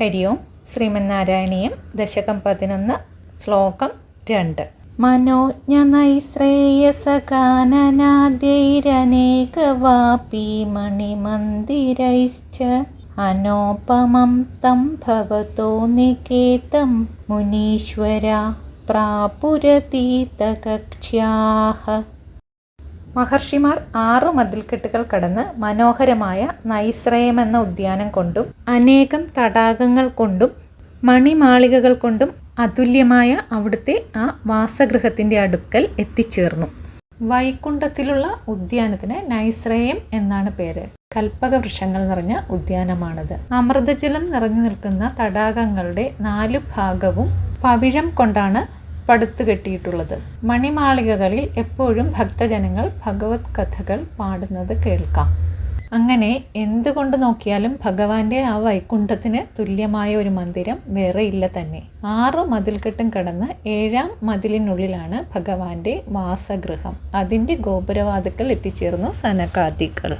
ഹരി ഓം. ശ്രീമന്നാരായണീയം ദശകം 11 ശ്ലോകം 2. മനോജ്ഞനൈശ്രേയസകാനനാദ്യൈരനേകവാപി മണിമന്ദിരൈശ്ച അനോപമം തം ഭവതോ നികേതം മുനീശ്വരാ പ്രാപുരതീതകക്ഷ്യാഃ. മഹർഷിമാർ 6 മതിൽക്കെട്ടുകൾ കടന്ന് മനോഹരമായ നൈശ്രയം എന്ന ഉദ്യാനം കൊണ്ടും അനേകം തടാകങ്ങൾ കൊണ്ടും മണിമാളികകൾ കൊണ്ടും അതുല്യമായ അവിടുത്തെ ആ വാസഗൃഹത്തിൻ്റെ അടുക്കൽ എത്തിച്ചേർന്നു. വൈകുണ്ഠത്തിലുള്ള ഉദ്യാനത്തിന് നൈശ്രയം എന്നാണ് പേര്. കൽപ്പക വൃക്ഷങ്ങൾ നിറഞ്ഞ ഉദ്യാനമാണത്. അമൃതജലം നിറഞ്ഞു നിൽക്കുന്ന തടാകങ്ങളുടെ 4 ഭാഗവും പവിഴം കൊണ്ടാണ് പടുത്തു കെട്ടിയിട്ടുള്ളത്. മണിമാളികകളിൽ എപ്പോഴും ഭക്തജനങ്ങൾ ഭഗവത് കഥകൾ പാടുന്നത് കേൾക്കാം. അങ്ങനെ എന്തുകൊണ്ട് നോക്കിയാലും ഭഗവാന്റെ ആ വൈകുണ്ഠത്തിന് തുല്യമായ ഒരു മന്ദിരം വേറെ ഇല്ല തന്നെ. 6 മതിൽക്കെട്ടും കടന്ന് 7ാം മതിലിനുള്ളിലാണ് ഭഗവാന്റെ വാസഗൃഹം. അതിൻ്റെ ഗോപുരവാതിക്കൽ എത്തിച്ചേർന്നു സനകാദികൾ.